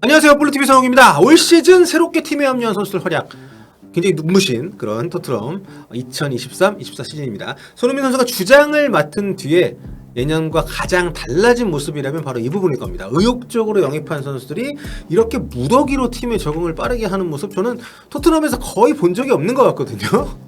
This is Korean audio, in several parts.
안녕하세요. 볼루TV 성욱입니다. 올 시즌 새롭게 팀에 합류한 선수들 활약 굉장히 눈부신 그런 토트넘 2023-24 시즌입니다. 손흥민 선수가 주장을 맡은 뒤에 예년과 가장 달라진 모습이라면 바로 이 부분일 겁니다. 의욕적으로 영입한 선수들이 이렇게 무더기로 팀에 적응을 빠르게 하는 모습, 저는 토트넘에서 거의 본 적이 없는 것 같거든요.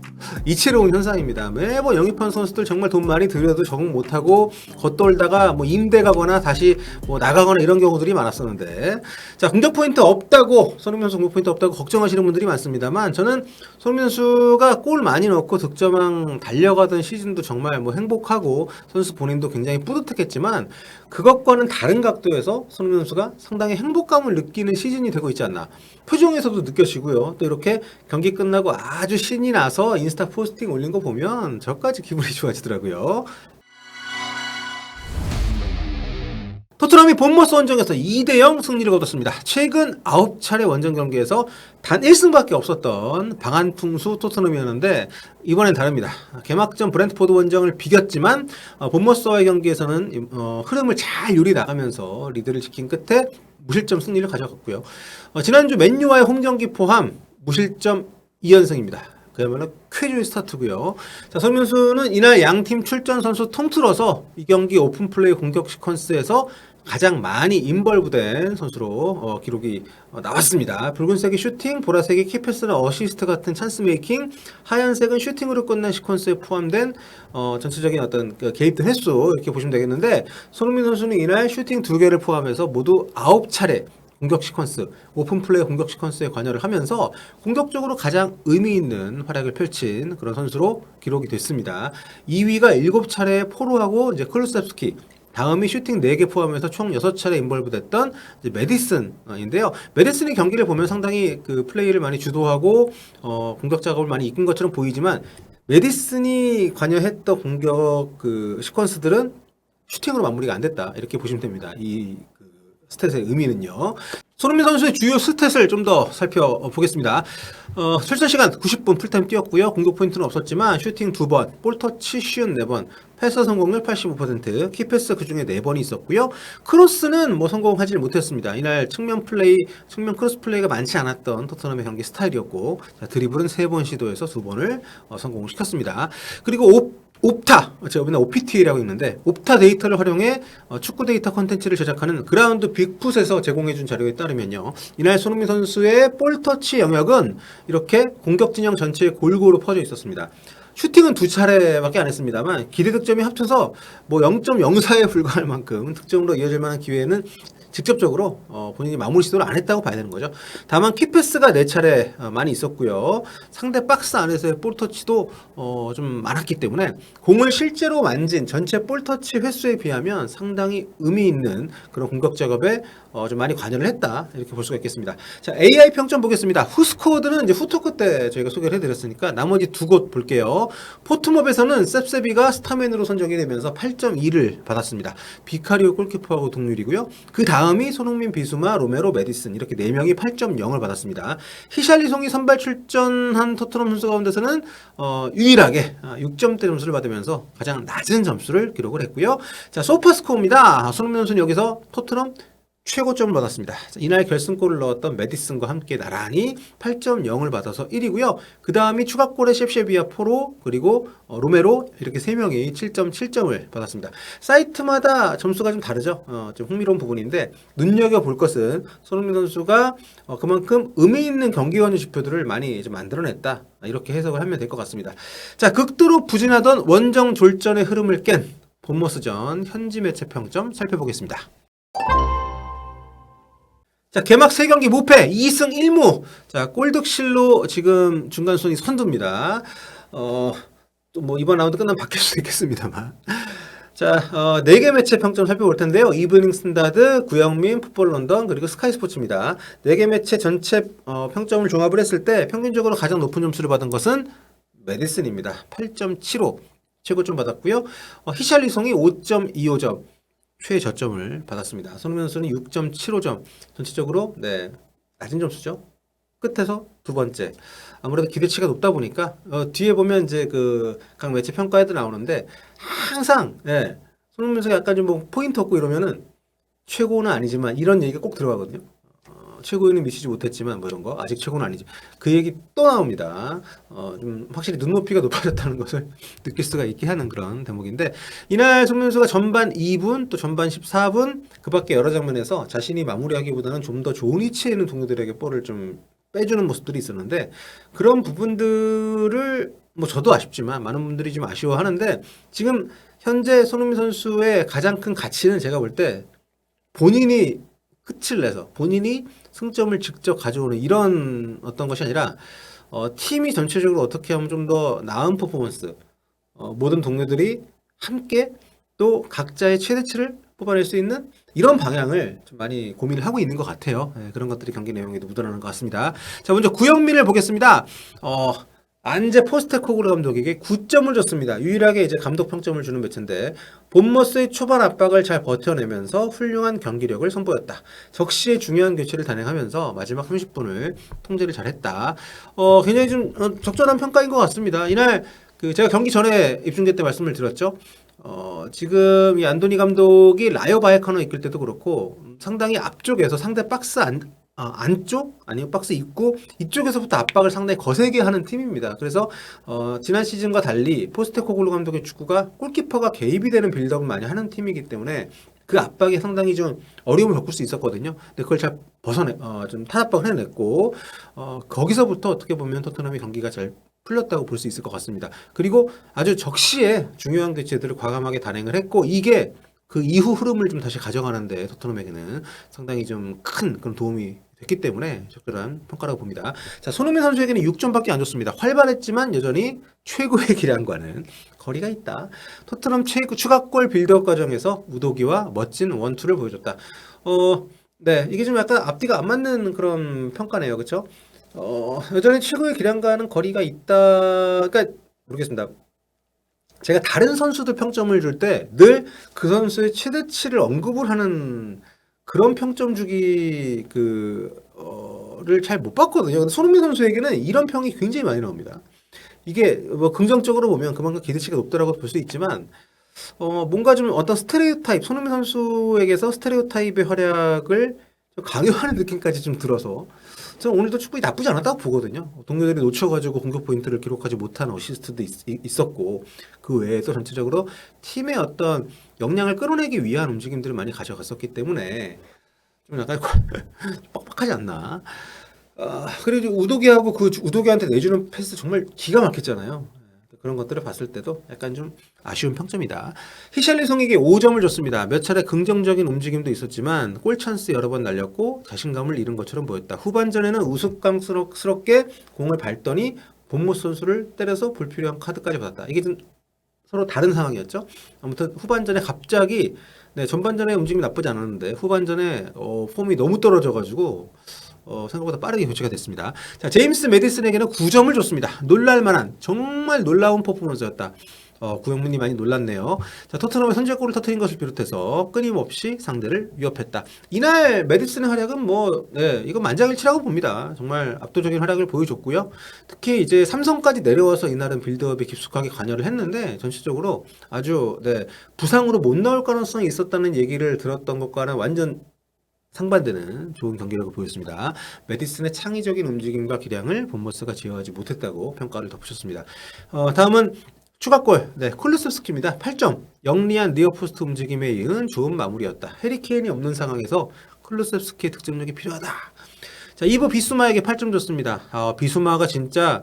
이채로운 현상입니다. 매번 영입한 선수들 정말 돈 많이 들여도 적응 못하고 겉돌다가 뭐 임대 가거나 다시 뭐 나가거나 이런 경우들이 많았었는데, 자, 공격 포인트 없다고, 손흥민 선수 공격 포인트 없다고 걱정하시는 분들이 많습니다만, 저는 손흥민 선수가 골 많이 넣고 득점왕 달려가던 시즌도 정말 뭐 행복하고 선수 본인도 굉장히 뿌듯했겠지만, 그것과는 다른 각도에서 손흥민 선수가 상당히 행복감을 느끼는 시즌이 되고 있지 않나. 표정에서도 느껴지고요. 또 이렇게 경기 끝나고 아주 신이 나서 인스타 포스팅 올린 거 보면 저까지 기분이 좋아지더라고요. 토트넘이 본머스 원정에서 2대0 승리를 거뒀습니다. 최근 9차례 원정 경기에서 단 1승밖에 없었던 방한풍수 토트넘이었는데, 이번엔 다릅니다. 개막전 브랜트포드 원정을 비겼지만 본머스와의 경기에서는 흐름을 잘 유리 나가면서 리드를 지킨 끝에 무실점 승리를 가져갔고요. 지난주 맨유와의 홈경기 포함 무실점 2연승입니다. 그야말로 쾌주의 스타트고요. 자, 손흥민 선수는 이날 양팀 출전 선수 통틀어서 이 경기 오픈플레이 공격 시퀀스에서 가장 많이 인벌브된 선수로 기록이 나왔습니다. 붉은색이 슈팅, 보라색이 키패스나 어시스트 같은 찬스 메이킹, 하얀색은 슈팅으로 끝난 시퀀스에 포함된 전체적인 어떤 그 개입된 횟수, 이렇게 보시면 되겠는데, 손흥민 선수는 이날 슈팅 2개를 포함해서 모두 9차례 공격 시퀀스, 오픈플레이 공격 시퀀스에 관여를 하면서 공격적으로 가장 의미 있는 활약을 펼친 그런 선수로 기록이 됐습니다. 2위가 7차례 포로하고 이제 클루셉스키, 다음이 슈팅 4개 포함해서 총 6차례 인볼브 됐던 이제 메디슨인데요. 메디슨의 경기를 보면 상당히 그 플레이를 많이 주도하고 공격 작업을 많이 이끈 것처럼 보이지만, 메디슨이 관여했던 공격 그 시퀀스들은 슈팅으로 마무리가 안 됐다, 이렇게 보시면 됩니다. 이 스탯의 의미는요. 손흥민 선수의 주요 스탯을 좀 더 살펴보겠습니다. 출전 시간 90분 풀타임 뛰었고요. 공격 포인트는 없었지만 슈팅 2번, 볼터치 슛 4번, 패스 성공률 85%, 키패스 그중에 4번이 있었고요. 크로스는 뭐 성공하지 못했습니다. 이날 측면 크로스 플레이가 많지 않았던 토트넘의 경기 스타일이었고, 자, 드리블은 3번 시도해서 2번을 성공시켰습니다. 그리고 옵타, 제가 맨날 OPT라고 있는데, 옵타 데이터를 활용해 축구 데이터 콘텐츠를 제작하는 그라운드 빅풋에서 제공해준 자료에 따르면요, 이날 손흥민 선수의 볼터치 영역은 이렇게 공격 진영 전체에 골고루 퍼져 있었습니다. 슈팅은 2차례밖에 안 했습니다만 기대 득점이 합쳐서 뭐 0.04에 불과할 만큼 득점으로 이어질 만한 기회는 직접적으로 본인이 마무리 시도를 안 했다고 봐야 되는 거죠. 다만 키패스가 4차례 많이 있었고요. 상대 박스 안에서의 볼터치도 좀 많았기 때문에 공을 실제로 만진 전체 볼터치 횟수에 비하면 상당히 의미 있는 그런 공격 작업에 좀 많이 관여를 했다, 이렇게 볼 수가 있겠습니다. 자, AI 평점 보겠습니다. 후스코어드는 이제 후토크 때 저희가 소개를 해드렸으니까 나머지 2곳 볼게요. 포트몹에서는 셉세비가 스타맨으로 선정이 되면서 8.2를 받았습니다. 비카리오 골키퍼하고 동률이고요. 그 다음이 손흥민, 비수마, 로메로, 메디슨, 이렇게 4명이 8.0을 받았습니다. 히샬리송이 선발 출전한 토트넘 선수 가운데서는 유일하게 6점대 점수를 받으면서 가장 낮은 점수를 기록을 했고요. 자, 소파스코어입니다. 손흥민 선수는 여기서 토트넘 최고점을 받았습니다. 이날 결승골을 넣었던 메디슨과 함께 나란히 8.0을 받아서 1위고요. 그 다음이 추가골의 셉셰비아 포로, 그리고 로메로, 이렇게 3명이 7.7점을 받았습니다. 사이트마다 점수가 좀 다르죠. 좀 흥미로운 부분인데, 눈여겨볼 것은 손흥민 선수가 그만큼 의미 있는 경기원유 지표들을 많이 좀 만들어냈다, 이렇게 해석을 하면 될 것 같습니다. 자, 극도로 부진하던 원정 졸전의 흐름을 깬 본머스전 현지 매체 평점 살펴보겠습니다. 자, 개막 3경기 무패, 2승 1무. 자, 골득실로 지금 중간순위 선두입니다. 또 뭐 이번 라운드 끝나면 바뀔 수도 있겠습니다만. 자, 4개 매체 평점 살펴볼 텐데요. 이브닝 스탠다드, 구영민, 풋볼 런던, 그리고 스카이 스포츠입니다. 4개 매체 전체 평점을 종합을 했을 때 평균적으로 가장 높은 점수를 받은 것은 메디슨입니다. 8.75 최고점 받았고요. 히샬리송이 5.25점. 최저점을 받았습니다. 손흥민 선수는 6.75점. 전체적으로 낮은 점수죠. 끝에서 2번째. 아무래도 기대치가 높다 보니까 뒤에 보면 이제 그 각 매체 평가에도 나오는데, 항상 손흥민 선수가 약간 좀 뭐 포인트 없고 이러면은 최고는 아니지만 이런 얘기가 꼭 들어가거든요. 최고위는 미치지 못했지만 뭐 이런 거 아직 최고는 아니지. 그 얘기 또 나옵니다. 좀 확실히 눈높이가 높아졌다는 것을 느낄 수가 있게 하는 그런 대목인데 이날 손흥민 선수가 전반 2분 또 전반 14분 그밖에 여러 장면에서 자신이 마무리하기보다는 좀 더 좋은 위치에 있는 동료들에게 볼을 좀 빼주는 모습들이 있었는데 그런 부분들을 뭐 저도 아쉽지만 많은 분들이 좀 아쉬워하는데 지금 현재 손흥민 선수의 가장 큰 가치는 제가 볼 때 본인이 끝을 내서 본인이 승점을 직접 가져오는 이런 어떤 것이 아니라 팀이 전체적으로 어떻게 하면 좀 더 나은 퍼포먼스 모든 동료들이 함께 또 각자의 최대치를 뽑아낼 수 있는 이런 방향을 좀 많이 고민을 하고 있는 것 같아요. 네, 그런 것들이 경기 내용에도 묻어나는 것 같습니다. 자, 먼저 구영민을 보겠습니다. 안제 포스테코글루 감독에게 9점을 줬습니다. 유일하게 이제 감독 평점을 주는 매체인데 본머스의 초반 압박을 잘 버텨내면서 훌륭한 경기력을 선보였다. 적시에 중요한 교체를 단행하면서 마지막 30분을 통제를 잘했다. 굉장히 좀 적절한 평가인 것 같습니다. 이날 그 제가 경기 전에 입중계 때 말씀을 드렸죠. 지금 이 안도니 감독이 라요 바이에카노 이끌 때도 그렇고 상당히 앞쪽에서 상대 박스 안쪽 아니면 박스 입구 이쪽에서부터 압박을 상당히 거세게 하는 팀입니다. 그래서 지난 시즌과 달리 포스테코글루 감독의 축구가 골키퍼가 개입이 되는 빌드업을 많이 하는 팀이기 때문에 그 압박에 상당히 좀 어려움을 겪을 수 있었거든요. 근데 그걸 잘 좀 타압박을 해냈고 거기서부터 어떻게 보면 토트넘의 경기가 잘 풀렸다고 볼 수 있을 것 같습니다. 그리고 아주 적시에 중요한 교체들을 과감하게 단행을 했고 이게 그 이후 흐름을 좀 다시 가져가는데 토트넘에게는 상당히 좀 큰 그런 도움이 됐기 때문에 적절한 평가라고 봅니다. 자, 손흥민 선수에게는 6점밖에 안 줬습니다. 활발했지만 여전히 최고의 기량과는 거리가 있다. 토트넘 추가골 빌드업 과정에서 우도기와 멋진 원투를 보여줬다. 네, 이게 좀 약간 앞뒤가 안 맞는 그런 평가네요. 그렇죠? 여전히 최고의 기량과는 거리가 있다. 그러니까 모르겠습니다. 제가 다른 선수들 평점을 줄 때 늘 그 선수의 최대치를 언급을 하는 그런 평점 주기 를 잘 못 봤거든요. 근데 손흥민 선수에게는 이런 평이 굉장히 많이 나옵니다. 이게 뭐 긍정적으로 보면 그만큼 기대치가 높다라고 볼 수 있지만 뭔가 좀 어떤 스테레오타입 손흥민 선수에게서 스테레오타입의 활약을 좀 강요하는 느낌까지 좀 들어서 저는 오늘도 충분히 나쁘지 않았다고 보거든요. 동료들이 놓쳐가지고 공격 포인트를 기록하지 못한 어시스트도 있었고 그 외에 또 전체적으로 팀의 어떤 역량을 끌어내기 위한 움직임들을 많이 가져갔었기 때문에 좀 약간 빡빡하지 않나. 그리고 우도기하고 그 우도기한테 내주는 패스 정말 기가 막혔잖아요. 그런 것들을 봤을 때도 약간 좀 아쉬운 평점이다. 히샬리송에게 5점을 줬습니다. 몇 차례 긍정적인 움직임도 있었지만 골 찬스 여러 번 날렸고 자신감을 잃은 것처럼 보였다. 후반전에는 우스꽝스럽게 공을 밟더니 본모스 선수를 때려서 불필요한 카드까지 받았다. 이게 좀 서로 다른 상황이었죠. 아무튼 후반전에 갑자기 전반전에 움직임이 나쁘지 않았는데 후반전에 폼이 너무 떨어져가지고 생각보다 빠르게 교체가 됐습니다. 자, 제임스 매디슨에게는 9점을 줬습니다. 놀랄만한 정말 놀라운 퍼포먼스였다. 구영민이 많이 놀랐네요. 자, 토트넘의 선제골을 터뜨린 것을 비롯해서 끊임없이 상대를 위협했다. 이날 매디슨의 활약은 이건 만장일치라고 봅니다. 정말 압도적인 활약을 보여줬고요. 특히 이제 삼성까지 내려와서 이날은 빌드업에 깊숙하게 관여를 했는데 전체적으로 아주 부상으로 못 나올 가능성이 있었다는 얘기를 들었던 것과는 완전 상반되는 좋은 경기력을 보였습니다. 매디슨의 창의적인 움직임과 기량을 본머스가 제어하지 못했다고 평가를 덧붙였습니다. 다음은 추가골, 쿨루셉스키입니다. 8점. 영리한 니어포스트 움직임에 이은 좋은 마무리였다. 해리케인이 없는 상황에서 쿨루셉스키의 득점력이 필요하다. 자, 이브 비수마에게 8점 줬습니다. 비수마가 진짜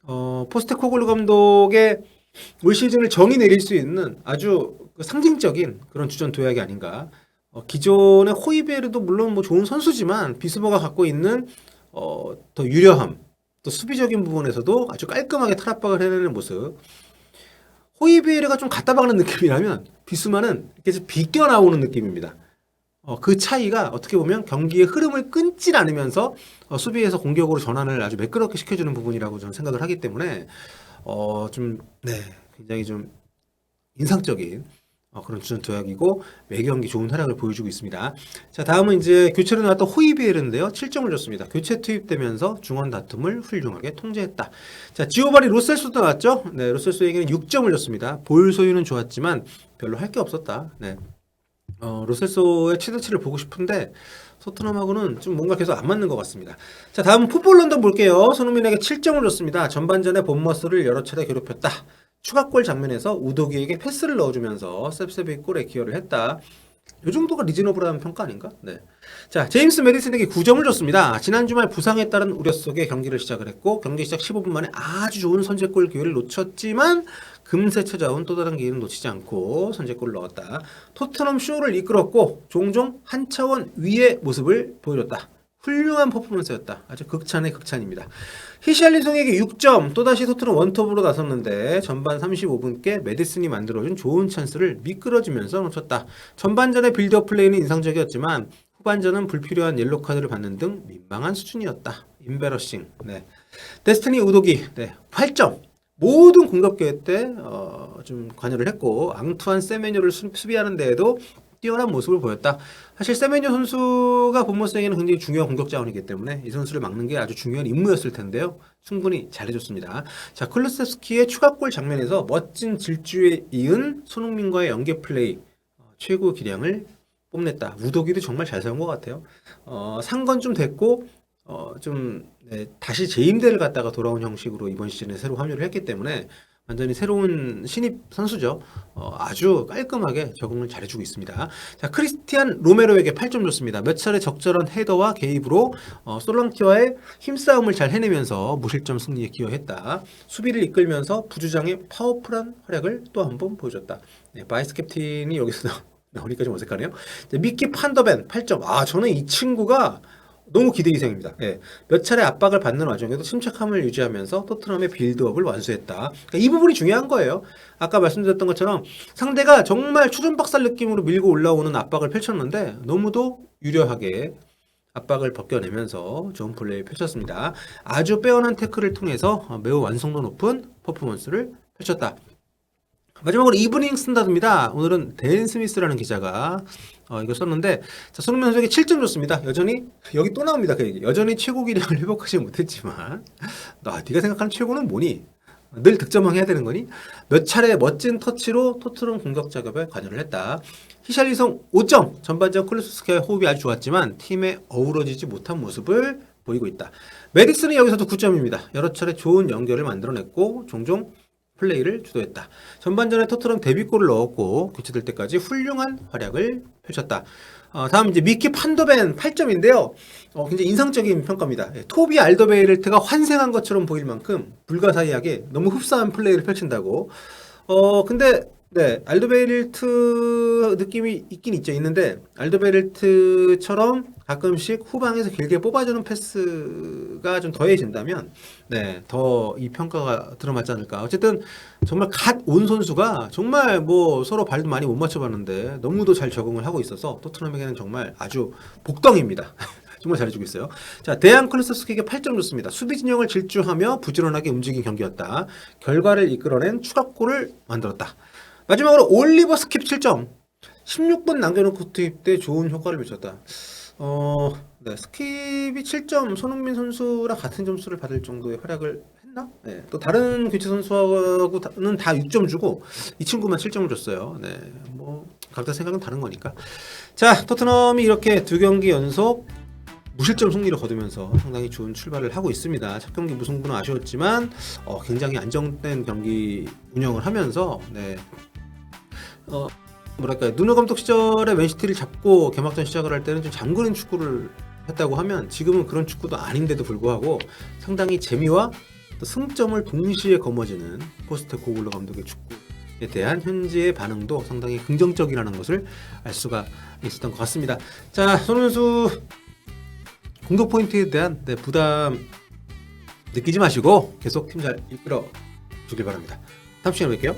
포스테코글루 감독의 올 시즌을 정의 내릴 수 있는 아주 상징적인 그런 주전 도약이 아닌가. 기존의 호이베르도 물론 뭐 좋은 선수지만 비스마가 갖고 있는 더 유려함, 또 수비적인 부분에서도 아주 깔끔하게 탈압박을 해내는 모습. 호이베르가 좀 갖다 박는 느낌이라면 비스마는 이렇게 좀 비껴 나오는 느낌입니다. 그 차이가 어떻게 보면 경기의 흐름을 끊질 않으면서 수비에서 공격으로 전환을 아주 매끄럽게 시켜주는 부분이라고 저는 생각을 하기 때문에 굉장히 좀 인상적인 그런 주전 도약이고 매경기 좋은 활약을 보여주고 있습니다. 자, 다음은 이제 교체로 나왔던 호이비에르인데요. 7점을 줬습니다. 교체 투입되면서 중원 다툼을 훌륭하게 통제했다. 자, 지오바니 로셀소도 나왔죠. 로셀소에게는 6점을 줬습니다. 볼 소유는 좋았지만 별로 할 게 없었다. 로셀소의 최대치를 보고 싶은데 토트넘하고는 좀 뭔가 계속 안 맞는 것 같습니다. 자, 다음은 풋볼 런던 볼게요. 손흥민에게 7점을 줬습니다. 전반전에 본머스를 여러 차례 괴롭혔다. 추가골 장면에서 우도기에게 패스를 넣어주면서 셉셉이 골에 기여를 했다. 이 정도가 리즈너블한 평가 아닌가? 네. 자, 제임스 메디슨에게 9점을 줬습니다. 지난 주말 부상에 따른 우려 속에 경기를 시작을 했고 경기 시작 15분 만에 아주 좋은 선제골 기회를 놓쳤지만 금세 찾아온 또 다른 기회는 놓치지 않고 선제골을 넣었다. 토트넘 쇼를 이끌었고 종종 한 차원 위의 모습을 보여줬다. 훌륭한 퍼포먼스였다. 아주 극찬의 극찬입니다. 히샬리송에게 6점, 또다시 토트넘 원톱으로 나섰는데 전반 35분께 메디슨이 만들어준 좋은 찬스를 미끄러지면서 놓쳤다. 전반전의 빌드업 플레이는 인상적이었지만 후반전은 불필요한 옐로카드를 받는 등 민망한 수준이었다. 임베러싱. 네. 데스티니 우도기. 네. 8점. 모든 공격 기회 때 좀 관여를 했고 앙투안 세메뇨를 수비하는 데에도 뛰어난 모습을 보였다. 사실 세메뇨 선수가 본머스에게는 굉장히 중요한 공격 자원이기 때문에 이 선수를 막는 게 아주 중요한 임무였을 텐데요. 충분히 잘해줬습니다. 자, 클루세스키의 추가골 장면에서 멋진 질주에 이은 손흥민과의 연계 플레이 최고 기량을 뽐냈다. 우도기도 정말 잘 세운 것 같아요. 산 건 좀 됐고 다시 재임대를 갔다가 돌아온 형식으로 이번 시즌에 새로 합류를 했기 때문에 완전히 새로운 신입 선수죠. 아주 깔끔하게 적응을 잘해주고 있습니다. 자, 크리스티안 로메로에게 8점 줬습니다. 몇 차례 적절한 헤더와 개입으로 솔랑키와의 힘싸움을 잘 해내면서 무실점 승리에 기여했다. 수비를 이끌면서 부주장의 파워풀한 활약을 또 한 번 보여줬다. 네, 바이스 캡틴이 여기서 나오니까 좀 어색하네요. 미키 판더벤 8점. 저는 이 친구가 너무 기대 이상입니다. 예. 몇 차례 압박을 받는 와중에도 침착함을 유지하면서 토트넘의 빌드업을 완수했다. 그러니까 이 부분이 중요한 거예요. 아까 말씀드렸던 것처럼 상대가 정말 초전박살 느낌으로 밀고 올라오는 압박을 펼쳤는데 너무도 유려하게 압박을 벗겨내면서 좋은 플레이를 펼쳤습니다. 아주 빼어난 태클을 통해서 매우 완성도 높은 퍼포먼스를 펼쳤다. 마지막으로 이브닝 스탠다드입니다. 오늘은 댄 스미스라는 기자가 이거 썼는데, 자, 손흥민 선수에게 7점 줬습니다. 여전히 여기 또 나옵니다. 그 얘기. 여전히 최고 기량을 회복하지 못했지만 네가 생각하는 최고는 뭐니? 늘 득점왕 해야 되는 거니? 몇 차례 멋진 터치로 토트넘 공격 작업에 관여를 했다. 히샬리송 5점. 전반전 클루스스키의 호흡이 아주 좋았지만 팀에 어우러지지 못한 모습을 보이고 있다. 메디슨은 여기서도 9점입니다. 여러 차례 좋은 연결을 만들어냈고 종종 플레이를 주도했다. 전반전에 토트넘 데뷔골을 넣었고 교체될 때까지 훌륭한 활약을 펼쳤다. 다음 이제 미키 판더벤 8점인데요. 굉장히 인상적인 평가입니다. 토비 알더베이르트가 환생한 것처럼 보일 만큼 불가사의하게 너무 흡사한 플레이를 펼친다고. 근데 네, 알더베이르트 느낌이 있긴 있는데 알더베이르트처럼 가끔씩 후방에서 길게 뽑아주는 패스가 좀 더해진다면 네, 더 이 평가가 들어맞지 않을까. 어쨌든 정말 갓 온 선수가 정말 뭐 서로 발도 많이 못 맞춰봤는데 너무도 잘 적응을 하고 있어서 토트넘에게는 정말 아주 복덩입니다. 정말 잘해주고 있어요. 자, 데안 클루세스키에게 8점 줬습니다. 수비 진영을 질주하며 부지런하게 움직인 경기였다. 결과를 이끌어낸 추가골을 만들었다. 마지막으로 올리버 스킵 7점. 16분 남겨놓고 투입 때 좋은 효과를 미쳤다. 네, 스킵이 7점, 손흥민 선수랑 같은 점수를 받을 정도의 활약을 했나? 네, 또 다른 교체 선수하고는 다 6점 주고 이 친구만 7점을 줬어요. 네, 뭐 각자 생각은 다른 거니까. 자, 토트넘이 이렇게 2경기 연속 무실점 승리를 거두면서 상당히 좋은 출발을 하고 있습니다. 첫 경기 무승부는 아쉬웠지만 굉장히 안정된 경기 운영을 하면서 네. 누누 감독 시절에 맨시티를 잡고 개막전 시작을 할 때는 좀 잠그는 축구를 했다고 하면 지금은 그런 축구도 아닌데도 불구하고 상당히 재미와 또 승점을 동시에 거머쥐는 포스테코글루 감독의 축구에 대한 현지의 반응도 상당히 긍정적이라는 것을 알 수가 있었던 것 같습니다. 자, 손흥민 선수 공격 포인트에 대한 부담 느끼지 마시고 계속 팀 잘 이끌어 주길 바랍니다. 다음 시간에 뵐게요.